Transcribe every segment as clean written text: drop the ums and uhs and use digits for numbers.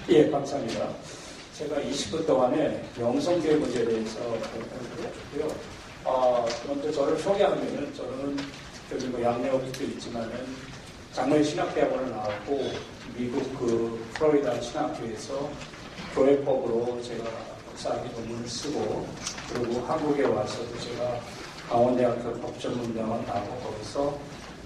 예, 감사합니다. 제가 20분 동안에 명성교회 문제에 대해서 발표를 해줬고요. 먼저 저를 소개하면은 저는 여기 뭐 양력도 있지만은 장로의 신학대학원을 나왔고 미국 플로리다 신학교에서 교회법으로 제가 박사학위 논문을 쓰고 그리고 한국에 와서도 제가 강원대학교 법전문대학원 나오고 거기서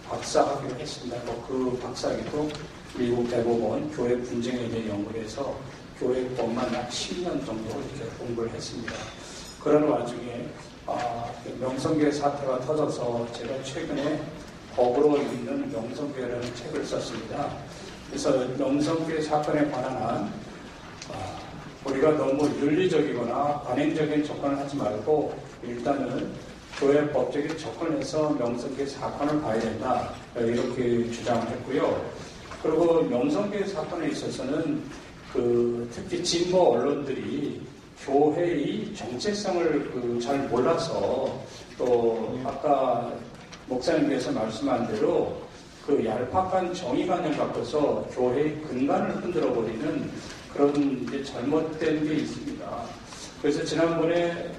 박사학위를 했습니다. 그 박사학위도 미국 대법원 교회 분쟁에 대해 연구를 해서 교회법만 약 10년 정도 이렇게 공부를 했습니다. 그런 와중에 명성교회 사태가 터져서 제가 최근에 법으로 읽는 명성교회라는 책을 썼습니다. 그래서 명성교회 사건에 관한 한 우리가 너무 윤리적이거나 관행적인 접근을 하지 말고 일단은 교회 법적인 접근에서 명성교회 사건을 봐야 된다 이렇게 주장을 했고요. 그리고 명성교회 사건에 있어서는 특히 진보 언론들이 교회의 정체성을 잘 몰라서 또 아까 목사님께서 말씀한 대로 얄팍한 정의관을 갖고서 교회의 근간을 흔들어 버리는 그런 이제 잘못된 게 있습니다. 그래서 지난번에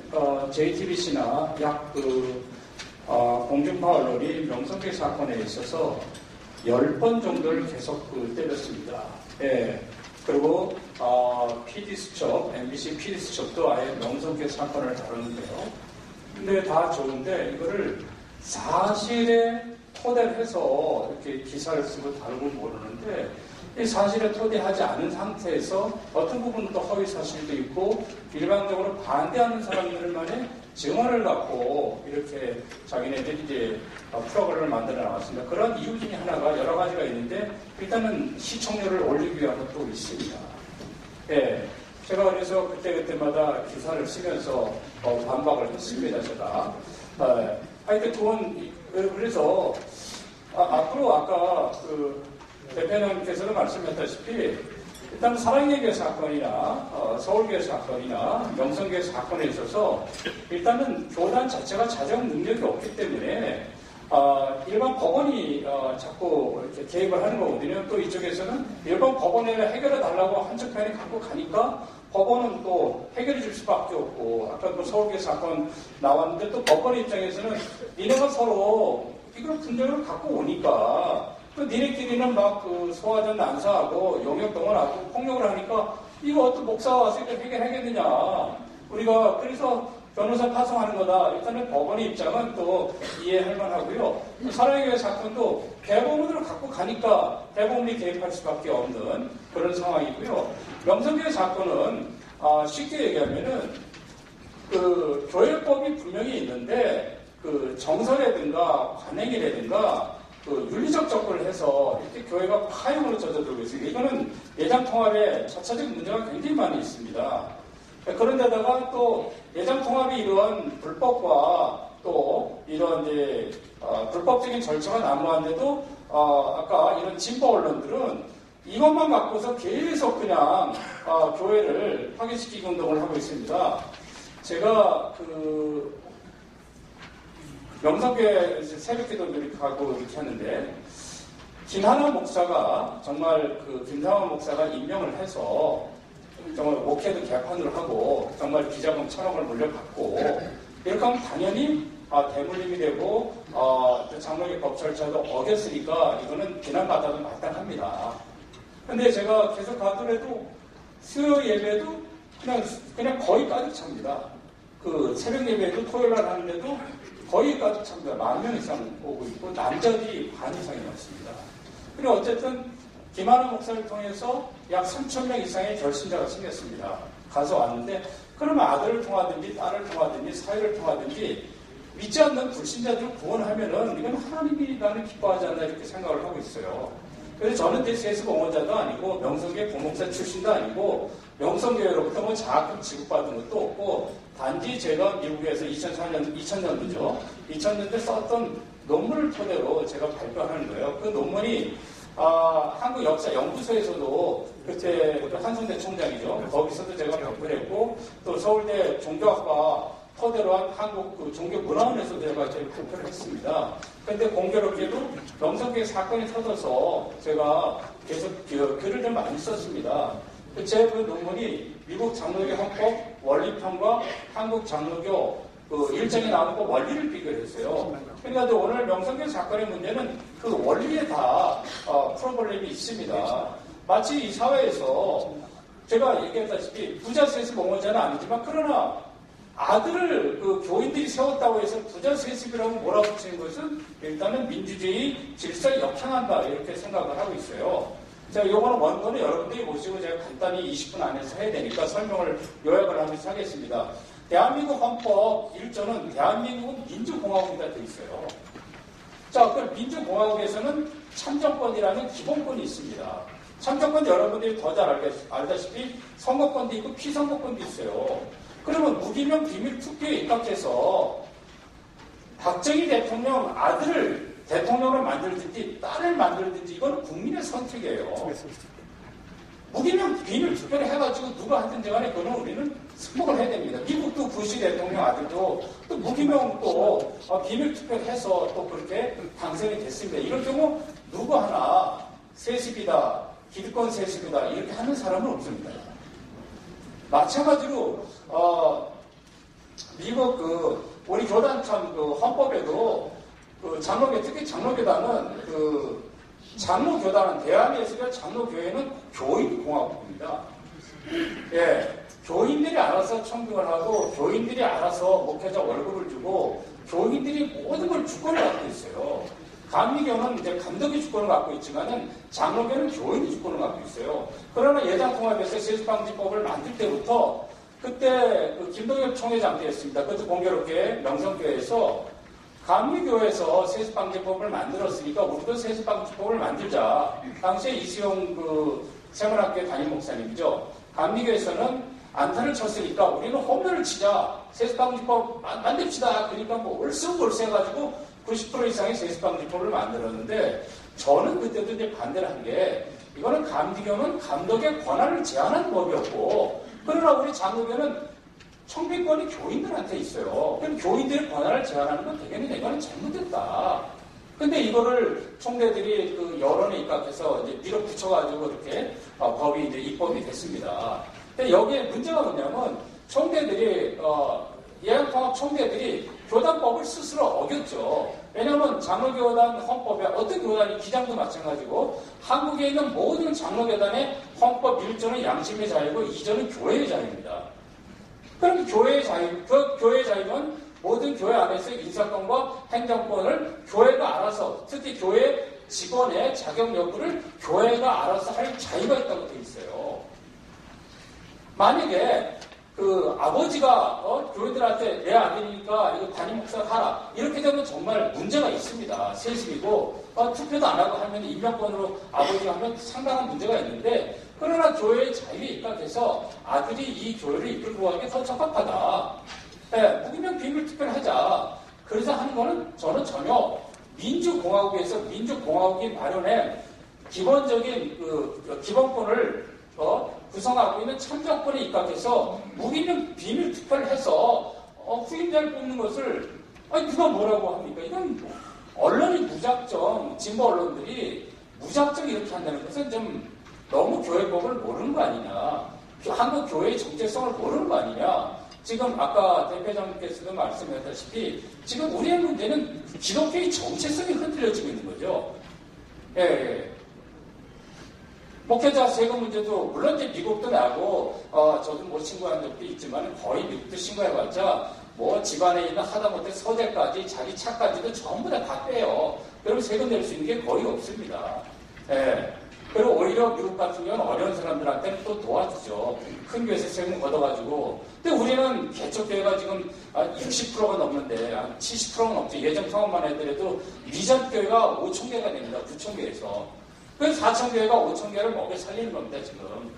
JTBC나 약 공중파 언론이 명성교회 사건에 있어서 10번 정도를 계속 때렸습니다. 예. 그리고 PD수첩, MBC PD수첩도 아예 명성교회 사건을 다루는데요. 근데 다 좋은데 이거를 사실에 토대를 해서 이렇게 기사를 쓰고 다루고 모르는데 이 사실에 토대하지 않은 상태에서 어떤 부분은 또 허위 사실도 있고 일반적으로 반대하는 사람들만의 증언을 갖고 이렇게 자기네들이 이제 프로그램을 만들어 나왔습니다. 그런 이유 중에 하나가 여러 가지가 있는데 일단은 시청률을 올리기 위한 것도 있습니다. 예. 제가 그래서 그때마다 기사를 쓰면서 반박을 했습니다. 제가. 하여튼 그래서 앞으로 아까 대표님께서도 말씀했다시피 일단 사랑예교 사건이나 서울교회 사건이나 명성교회 사건에 있어서 일단은 교단 자체가 자정 능력이 없기 때문에 일반 법원이 자꾸 이렇게 개입을 하는 거거든요. 또 이쪽에서는 일반 법원에 해결해 달라고 한쪽 편이 갖고 가니까 법원은 또 해결해 줄 수밖에 없고 아까 또 서울교회 사건 나왔는데 또 법원의 입장에서는 니네가 서로 이걸 분쟁을 갖고 오니까 또 니네끼리는 막 소화전 난사하고 용역동원하고 폭력을 하니까 이거 어떤 목사가 와서 이걸 해결하겠느냐. 우리가 그래서 변호사 파송하는 거다. 일단은 법원의 입장은 또 이해할 만하고요. 사랑의 교회 사건도 대법원으로 갖고 가니까 대법원이 개입할 수밖에 없는 그런 상황이고요. 명성교회 사건은 쉽게 얘기하면은 교회법이 분명히 있는데 정서라든가 관행이라든가 윤리적 접근을 해서 이렇게 교회가 파형으로 젖어들고 있습니다. 이거는 예장통합에 자체적인 문제가 굉장히 많이 있습니다. 그런데다가 또 예장통합이 이러한 불법과 또 이런 이제 불법적인 절차가 난무한데도 아까 이런 진보 언론들은 이것만 갖고서 계속 그냥 교회를 파괴시키기 운동을 하고 있습니다. 제가 명성교회 새벽기도를 가고 이렇게 하는데 김한원 목사가 정말 김상원 목사가 임명을 해서 정말 목회도 개판으로 하고 정말 기자금 1,000억을 물려받고 이렇게 하면 당연히 대물림이 되고 장로교 법 절차도 어겼으니까 이거는 비난받아도 마땅합니다. 근데 제가 계속 가더라도 수요 예배도 그냥 거의 가득 찹니다. 새벽 예배도 토요일날 하는데도 거의 가득 찹니다. 10,000명 이상 오고 있고 남자들이 반 이상이 넘습니다. 그리고 어쨌든 김한원 목사를 통해서 약 3,000명 이상의 결신자가 생겼습니다. 가서 왔는데 그러면 아들을 통하든지 딸을 통하든지 사회를 통하든지 믿지 않는 불신자들을 구원하면은 이건 하나님이 나는 기뻐하지 않나 이렇게 생각을 하고 있어요. 그래서 저는 세습 옹호자도 아니고 명성교회 부목사 출신도 아니고 명성교회로부터 뭐 장학금 지급받은 것도 없고 단지 제가 미국에서 2000년도죠. 2000년대 썼던 논문을 토대로 제가 발표하는 거예요. 그 논문이 한국역사연구소에서도 그때 한성대 총장이죠. 거기서도 제가 발표를 했고 또 서울대 종교학과 토대로 한 한국 종교문화원에서도 제가 발표를 했습니다. 그런데 공교롭게도 명성교회 사건이 터져서 제가 계속 글을 좀 많이 썼습니다. 제 그 논문이 미국 장로교 헌법 원리편과 한국 장로교 그 일정에 나오는 그 원리를 비교했어요. 그러니까 오늘 명성교 사건의 문제는 그 원리에 다 프로블렘이 있습니다. 마치 이 사회에서 제가 얘기했다시피 부자 세습 옹호자는 아니지만 그러나 아들을 그 교인들이 세웠다고 해서 부자 세습이라고 몰아붙이는 것은 일단은 민주주의 질서에 역행한다 이렇게 생각을 하고 있어요. 자, 요거는 원본은 여러분들이 보시고 제가 간단히 20분 안에서 해야 되니까 설명을 요약을 하면서 하겠습니다. 대한민국 헌법 1조는 대한민국은 민주공화국이다 되어 있어요. 자, 그 민주공화국에서는 참정권이라는 기본권이 있습니다. 참정권 여러분들이 더 잘 알다시피 선거권도 있고 피선거권도 있어요. 그러면 무기명 비밀 투표에 입각해서 박정희 대통령 아들을 대통령을 만들든지 딸을 만들든지 이건 국민의 선택이에요. 무기명 비밀 투표를 해가지고 누가 하든지 간에 그거는 우리는 승복을 해야 됩니다. 미국도 부시 대통령 아들도 또 무기명 또 비밀 투표를 해서 또 그렇게 당선이 됐습니다. 이럴 경우 누구 하나 세습이다, 기득권 세습이다 이렇게 하는 사람은 없습니다. 마찬가지로 미국 우리 교단 참 헌법에도 장로교 특히 장로교단은 장로교단은 대한예수교 장로교회는 교인공화국입니다. 예, 교인들이 알아서 청빙을 하고 교인들이 알아서 목회자 월급을 주고 교인들이 모든 걸 주권을 갖고 있어요. 감리교는 이제 감독이 주권을 갖고 있지만은 장로교는 교인이 주권을 갖고 있어요. 그러나 예당통합에서 세습방지법을 만들 때부터 그때 김동엽 총회장 때였습니다. 그것도 공교롭게 명성교회에서 감리교에서 세습방지법을 만들었으니까 우리도 세습방지법을 만들자. 당시에 이수용 세문학교 담임 목사님이죠. 감리교에서는 안타를 쳤으니까 우리는 홈런을 치자. 세습방지법 만듭시다. 그러니까 얼쑤얼쑤 해가지고 90% 이상의 세습방지법을 만들었는데 저는 그때도 이제 반대를 한 게 이거는 감리교는 감독의 권한을 제한하는 법이었고 그러나 우리 장로교는 청빙권이 교인들한테 있어요. 그럼 교인들의 권한을 제한하는 건 대개는 이거는 잘못됐다. 근데 이거를 총대들이 여론에 입각해서 이제 밀어붙여가지고 이렇게 법이 이제 입법이 됐습니다. 근데 여기에 문제가 뭐냐면 총대들이 예양통합 총대들이 교단법을 스스로 어겼죠. 왜냐하면 장로교단 헌법에 어떤 교단이 기장도 마찬가지고 한국에 있는 모든 장로교단의 헌법 1조는 양심의 자유고 2조는 교회의 자유입니다. 그럼 교회의 자유는 모든 교회 안에서 인사권과 행정권을 교회가 알아서 특히 교회 직원의 자격 여부를 교회가 알아서 할 자유가 있다고 되어 있어요. 만약에 아버지가 교회들한테 내 아들이니까 이거 담임 목사가 하라 이렇게 되면 정말 문제가 있습니다. 세습이고 투표도 안 하고 하면 임명권으로 아버지가 하면 상당한 문제가 있는데 그러나 교회의 자유에 입각해서 아들이 이 교회를 이끌고 가기 더 적합하다. 네, 무기명 비밀 투표를 하자. 그래서 하는 거는 저는 전혀 민주공화국에서 민주공화국이 마련한 기본적인 기본권을 구성하고 있는 참정권에 입각해서 무기명 비밀 투표를 해서 후임자를 뽑는 것을 누가 뭐라고 합니까? 이건 언론이 무작정 진보 언론들이 무작정 이렇게 한다는 것은 좀 너무 교회법을 모르는 거 아니냐. 한국 교회의 정체성을 모르는 거 아니냐. 지금 아까 대표장님께서도 말씀하셨다시피 지금 우리의 문제는 기독교의 정체성이 흔들려지고 있는 거죠. 예. 목회자 세금 문제도 물론 이제 미국도 나고 저도 신고한 적도 있지만 거의 미국도 신고해봤자 집안에 있는 하다못해 서재까지 자기 차까지도 전부 다 빼요. 그러면 세금 낼 수 있는 게 거의 없습니다. 예. 그리고 오히려 미국 같은 경우는 어려운 사람들한테는 또 도와주죠. 큰 교회에서 세금 걷어가지고. 근데 우리는 개척교회가 지금 60%가 넘는데 70%가 넘죠. 예전 통합만 해더라도 미전교회가 5,000개가 됩니다. 9,000개에서. 그래서 4,000개가 5,000개를 먹여 살리는 겁니다, 지금.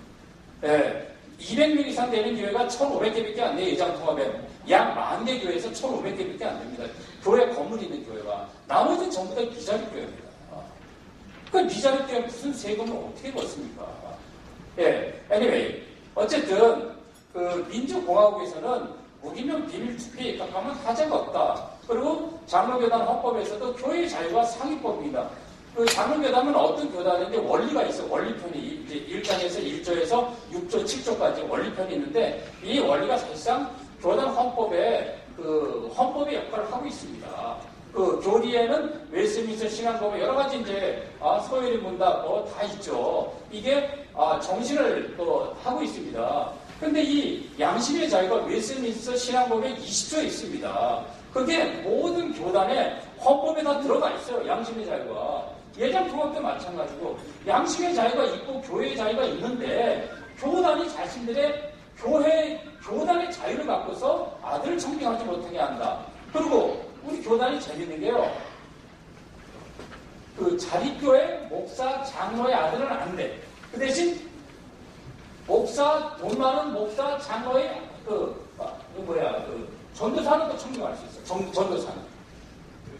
네. 200명 이상 되는 교회가 1,500개밖에 안 돼요, 예장통합에. 약 10,000개 교회에서 1,500개밖에 안 됩니다. 교회 건물이 있는 교회가. 나머지는 전부 다 비자립교회입니다. 그 비자립교회 무슨 세금을 어떻게 받습니까? 예. anyway. 어쨌든, 민주공화국에서는 무기명 비밀 투표에 입각하면 하자가 없다. 그리고 장로교단 헌법에서도 교회의 자유가 상위법입니다. 장로교단은 어떤 교단인데 원리가 있어요. 원리편이 이제 1장에서 1조에서 6조, 7조까지 원리편이 있는데 이 원리가 사실상 교단 헌법에 헌법의 역할을 하고 있습니다. 교리에는 웨스트민스터 신앙법에 여러 가지 이제 소요리 문답 다 있죠. 이게 정신을 하고 있습니다. 근데 이 양심의 자유가 웨스트민스터 신앙법에 20조에 있습니다. 그게 모든 교단의 헌법에 다 들어가 있어요. 양심의 자유가. 예장통합도 마찬가지고 양심의 자유가 있고 교회의 자유가 있는데 교단이 자신들의 교단의 자유를 갖고서 아들을 청빙하지 못하게 한다. 그리고 우리 교단이 재밌는 게요. 자립교회 목사, 장로의 아들은 안 돼. 그 대신 돈 많은 목사, 장로의 전도사는 또 청빙할 수 있어. 전도사는.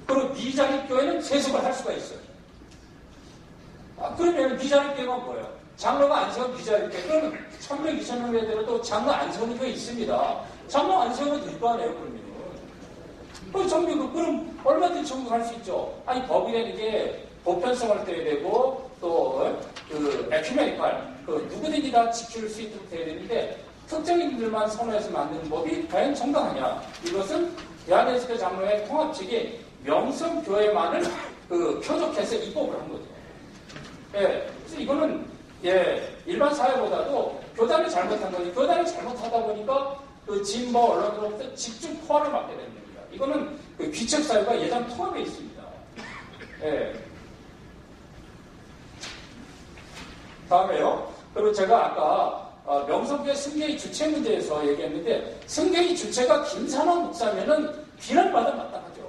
그리고 미자립교회는 세습을 할 수가 있어요. 그러면 미자립교회가 뭐예요? 장로가 안 세운 미자립교회. 그러면 1,000명, 2,000명 애들은 장로 안 세우는 교회 있습니다. 장로 안 세우면 될 거 아니에요, 그러면. 그럼 얼마든지 청구할 수 있죠. 법이라는 게 보편성을 떼야 되고, 에큐메니칼, 누구든지 다 지킬 수 있도록 돼야 되는데, 특정인들만 선호해서 만드는 법이 과연 정당하냐. 이것은 대한예수교 장로회 통합 측이 명성교회만을 표적해서 입법을 한 거죠. 예, 그래서 이거는 일반 사회보다도 교단이 잘못한 거지. 교단이 잘못하다 보니까 진보 언론으로부터 집중 포화를 받게 되는 겁니다. 이거는 귀책 사유가 예전 통합에 있습니다. 예. 다음에요. 그리고 제가 아까 명성교회 승계의 주체 문제에서 얘기했는데 승계의 주체가 김산호 목사면은 비난받아 마땅하죠.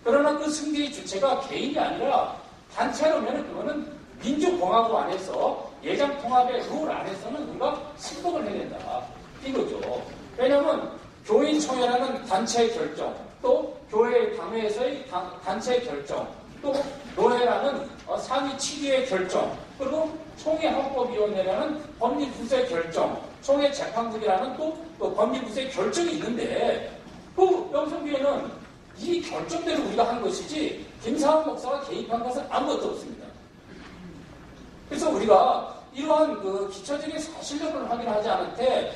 그러나 그 승계의 주체가 개인이 아니라 단체로면은 그거는 민주공화국 안에서 예장통합의 룰 안에서는 우리가 승복을 해야 된다. 이거죠. 왜냐하면 교인총회라는 단체의 결정, 또 교회 당회에서의 단체의 결정, 또 노회라는 상위 7위의 결정, 그리고 총회헌법위원회라는 법률부서의 결정, 총회재판국이라는 또 법률부서의 결정이 있는데 명성교회는 이 결정대로 우리가 한 것이지 김사원 목사가 개입한 것은 아무것도 없습니다. 그래서 우리가 이러한 기초적인 사실력을 확인하지 않을 때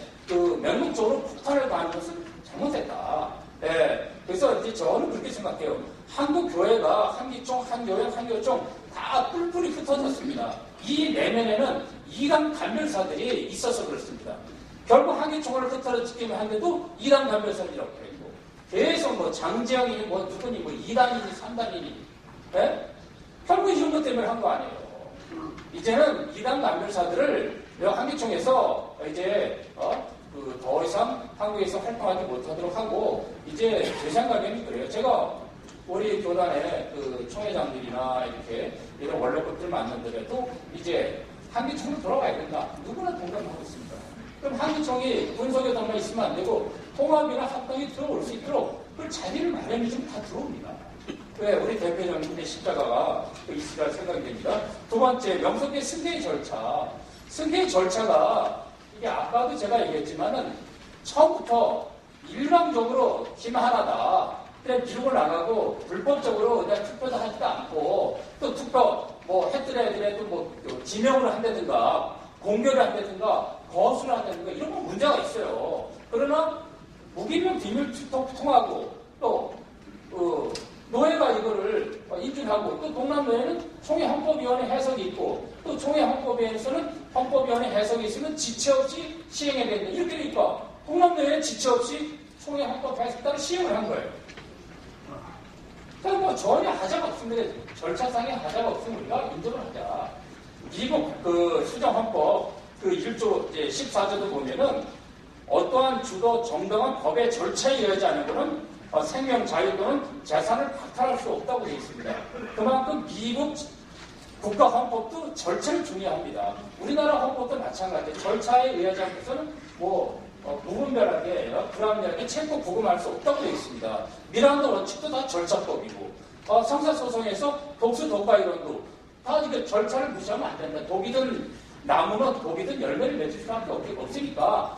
맹목적으로 폭탄을 가하는 것은 잘못했다. 예. 그래서 이제 저는 그렇게 생각해요. 한국 교회가 한기총, 한교회, 한교총 다 뿔뿔이 흩어졌습니다. 이 내면에는 이단 간별사들이 있어서 그렇습니다. 결국 한기총을 흩어지기만 한데도 이단 간별사들이라고 그랬고 계속 장지영이 누구니 2단이니 3단이니 예? 결국 이런 것 때문에 한 거 아니에요. 이제는 이단 간별사들을 한기총에서 이제 더 이상 한국에서 활동하지 못하도록 하고 이제 제 생각에는 그래요. 제가 우리 교단의 총회장들이나 이렇게 이런 원로급들 만나더라도 이제 한기총으로 돌아가야 된다. 누구나 동감하고 있습니다. 그럼 한기총이 군소교단만 있으면 안 되고 통합이나 합당이 들어올 수 있도록 그 자리를 마련해 주면 다 들어옵니다. 왜 우리 대표장님의 십자가가 있으리라 생각이 됩니다. 두 번째, 명성교회 승계의 절차. 승계의 절차가 이게 아까도 제가 얘기했지만은 처음부터 일방적으로 팀 하나다. 그냥 밀고 나가고 불법적으로 그냥 투표도 하지도 않고 또 투표 했더라도 지명을 한다든가 공격을 한다든가 거수를 한다든가 이런 건 문제가 있어요. 그러나 무기명 비밀 통하고 또 노회가 이거를 인준하고 또 동남노회는 총회헌법위원회 해석이 있고 또 총회헌법위원회에서는 헌법위원회 해석이 있으면 지체 없이 시행해야 된다. 이렇게 되니까 동남노회는 지체 없이 총회헌법 해석에 따라 시행을 한 거예요. 그러니까 전혀 하자가 없습니다. 절차상의 하자가 없으면 우리가 인정을 하자. 미국 수정헌법 1조 14조도 보면은 어떠한 주도 정당한 법의 절차에 의하지 않은 것은 생명, 자유 또는 재산을 박탈할 수 없다고 되어 있습니다. 그만큼 미국 국가 헌법도 절차를 중요합니다. 우리나라 헌법도 마찬가지예요. 절차에 의하지 않고서는 무분별하게 불합리하게 체포 구금할 수 없다고 되어 있습니다. 미란다 원칙도 다 절차법이고 형사소송에서 독수 독과 이론도 다 이게 절차를 무시하면 안 된다. 독이든 나무는 독이든 열매를 맺을 수밖에 없으니까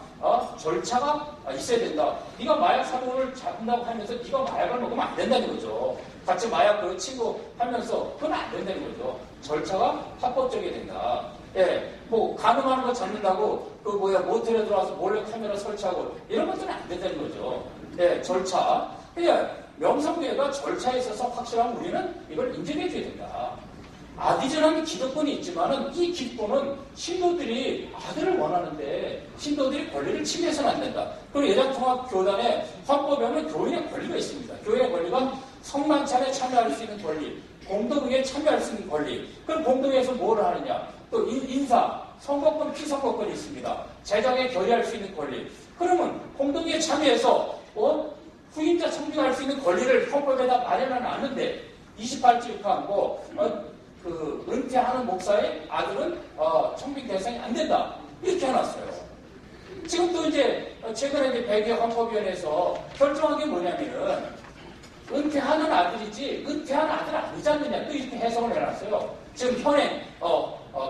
절차가 있어야 된다. 네가 마약 사고를 잡는다고 하면서 네가 마약을 먹으면 안 된다는 거죠. 같이 마약 친구 하면서 그건 안 된다는 거죠. 절차가 합법적이어야 된다. 예, 가늠하는 거 잡는다고 모텔에 들어와서 몰래 카메라 설치하고 이런 것들은 안 된다는 거죠. 네, 절차. 그러니까 명성교회가 절차에 있어서 확실하면 우리는 이걸 인정해 줘야 된다. 아디전한 기득권이 있지만은 이 기득권은 신도들이 아들을 원하는데 신도들이 권리를 침해해서는 안 된다. 그리고 예장통합교단의 헌법에는 교인의 권리가 있습니다. 교인의 권리가 성만찬에 참여할 수 있는 권리, 공동회에 참여할 수 있는 권리. 그럼 공동회에서 뭘 하느냐? 또 인사, 선거권, 피선거권이 있습니다. 재정에 결의할 수 있는 권리. 그러면 공동회에 참여해서 후임자 청빙할 수 있는 권리를 헌법에다 마련하는 않는데 28조 6항 은퇴하는 목사의 아들은 청빙 대상이 안 된다. 이렇게 해놨어요. 지금 또 이제 최근에 이제 백여 헌법위원회에서 결정한 게 뭐냐면은 은퇴하는 아들이지 은퇴한 아들 아니지 않느냐 또 이렇게 해석을 해놨어요. 지금 현행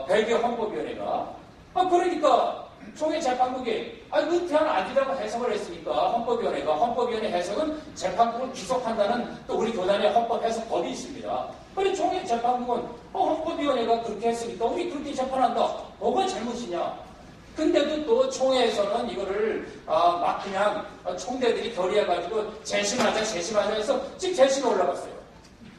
백여 헌법위원회가 그러니까 총회 재판국이 은퇴한 아들이라고 해석을 했으니까 헌법위원회 해석은 재판국을 기속한다는 또 우리 교단의 헌법 해석법이 있습니다. 그래 총회 재판국은 헌법위원회가 그렇게 했으니까 우리 그렇게 재판한다. 뭐가 잘못이냐? 근데도 또 총회에서는 이거를 막 그냥 총대들이 결의해가지고 재심하자 해서 지금 재심에 올라갔어요.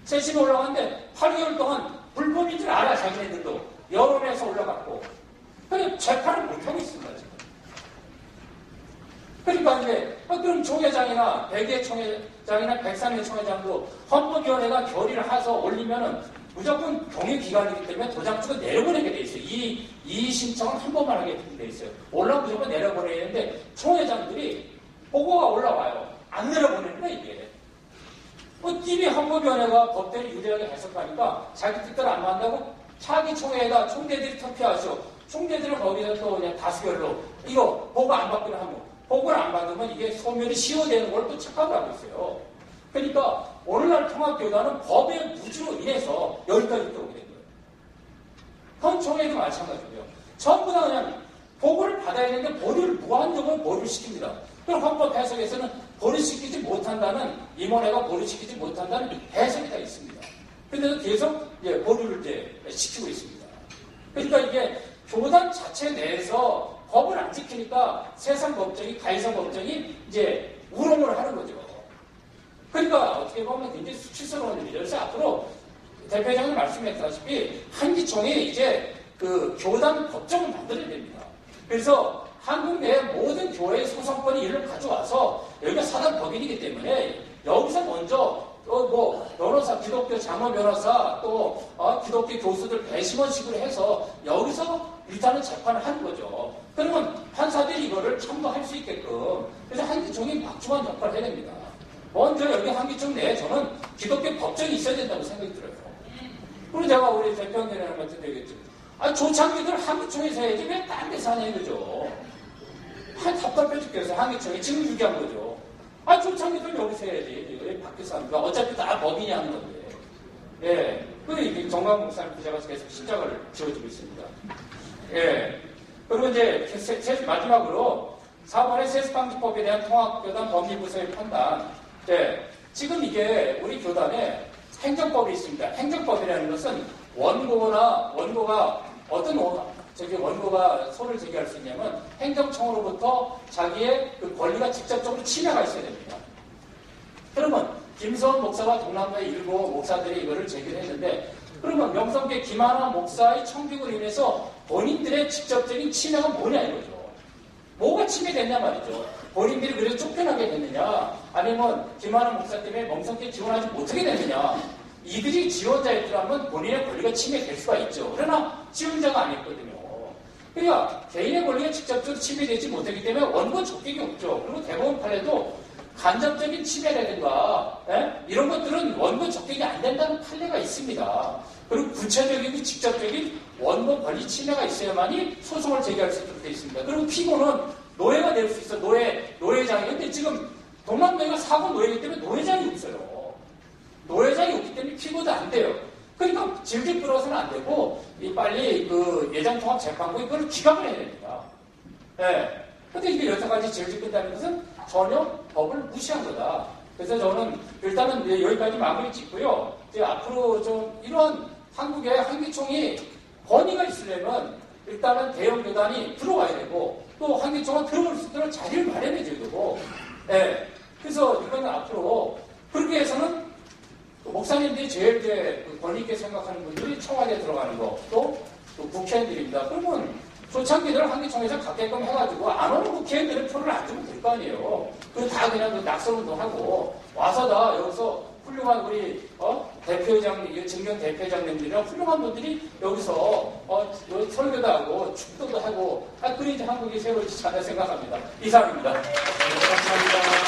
재심에 올라갔는데 8개월 동안 불법인 줄 알아 자기네들도 여론에서 올라갔고 그냥 재판을 못하고 있습니다 지금. 그러니까 이제 그럼 총회장이나 백의 총회장이나 백상의 총회장도 헌법위원회가 결의를 해서 올리면은 무조건 동의기간이기 때문에 도장주가 내려보내게 돼 있어요. 이 신청은 한 번만 하게 돼 있어요. 올라오면 무조건 내려보내야 되는데 총회장들이 보고가 올라와요. 안 내려보내는 거야 이게. 이미 헌법위원회가 법대로 유리하게 해석하니까 자기 뜻대로 안 만다고 차기 총회에다 총대들이 투표하죠. 총대들은 거기서 또 그냥 다수결로 이거 보고 안 받기로 하면 보고를 안 받으면 이게 소멸이 시효되는 걸 또 착각을 하고 있어요. 그러니까 오늘날 통합교단은 법의 무주로 인해서 여기까지 오게 된 거예요. 헌총회도 마찬가지고요. 전부 다 그냥 보고를 받아야 되는데 보류를 무한정으로 보류를 시킵니다. 그럼 헌법 해석에서는 보류시키지 못한다는 임원회가 보류시키지 못한다는 해석이 다 있습니다. 그런데도 계속 보류를 이제 시키고 있습니다. 그러니까 이게 교단 자체 내에서 법을 안 지키니까 세상 법정이 가해상 법정이 이제 우롱을 하는 거죠. 그러니까 어떻게 보면 굉장히 수치스러운 일이죠. 그래서 앞으로 대표장님 말씀했다시피 한기총이 이제 그 교단 법정을 만들어야 됩니다. 그래서 한국 내 모든 교회의 소송권이 이를 가져와서 여기가 사단 법인이기 때문에 여기서 먼저 변호사, 기독교 장로 변호사 또 기독교 교수들 배심원식으로 해서 여기서 일단은 재판을 하는 거죠. 그러면 판사들이 이거를 참고할 수 있게끔 그래서 한기총이 막중한 역할을 해야 됩니다. 먼저 여기 한기총 내에 저는 기독교 법정이 있어야 된다고 생각이 들어요. 그리고 제가 우리 대표님이랑 같은 데 얘기했죠. 조창기들 한기총에서 해야지 왜 딴 데서 하냐 이거죠. 답답해 죽겠어요. 한기총이 지금 유기한 거죠. 조창기들 여기서 해야지. 왜 밖에서 합니까? 어차피 다 법인이 하는 건데. 예. 그리고 정강 목사님 부자가 계속 십자가를 지어주고 있습니다. 예. 그리고 이제 마지막으로 4번의 세습방지법에 대한 통합교단 법리부서의 판단. 네. 지금 이게 우리 교단에 행정법이 있습니다. 행정법이라는 것은 원고가 소를 제기할 수 있냐면 행정청으로부터 자기의 그 권리가 직접적으로 침해가 있어야 됩니다. 그러면 김서원 목사와 동남도의 일부 목사들이 이거를 제기를 했는데 그러면 명성계 김하나 목사의 청빙으로 인해서 본인들의 직접적인 침해가 뭐냐 이거죠. 뭐가 침해됐냐 말이죠. 본인들이 그래서 쫓겨나게 됐느냐 아니면 김하나 목사 때문에 명성계 지원하지 못하게 됐느냐 이들이 지원자였더라면 본인의 권리가 침해될 수가 있죠. 그러나 지원자가 아니었거든요. 그러니까 개인의 권리가 직접적으로 침해되지 못하기 때문에 원고 적격이 없죠. 그리고 대법원 판례도 간접적인 침해라든가 이런 것들은 원고 적격이 안 된다는 판례가 있습니다. 그리고 구체적이고 직접적인 원고 권리 침해가 있어야만이 소송을 제기할 수 있도록 되어 있습니다. 그리고 피고는 노예가 될 수 있어. 노예장이. 근데 지금 동남도가 사고 노예이기 때문에 노예장이 없어요. 노예장이 없기 때문에 피고도 안 돼요. 그러니까 질질 끌어서는 안 되고 빨리 그 예장통합재판국이 그걸 기각을 해야 됩니다. 예. 근데 이게 여태까지 질질 끈다는 것은 전혀 법을 무시한 거다. 그래서 저는 일단은 여기까지 마무리 짓고요. 이제 앞으로 좀 이런 한국의 한기총이 권위가 있으려면 일단은 대형 교단이 들어와야 되고 또 한기총은 들어올 수 있도록 자리를 마련해줘야 되고 예. 그래서 이거는 앞으로 그렇게 해서는 목사님들이 제일 이제 권위 있게 생각하는 분들이 청와대에 들어가는 거, 또 국회의원들입니다. 그러면 초창기들 한기총에서 갖게끔 해가지고 안 오는 국회의원들은 표를 안 주면 될 거 아니에요. 그 다 그냥 낙선운동하고 와서 다 여기서 훌륭한 우리 대표회장, 증명 대표회장님들이랑 훌륭한 분들이 여기서 설교도 하고 축도도 하고 그래야지 한국이 새로워지지 않나 생각합니다. 이상입니다. 감사합니다.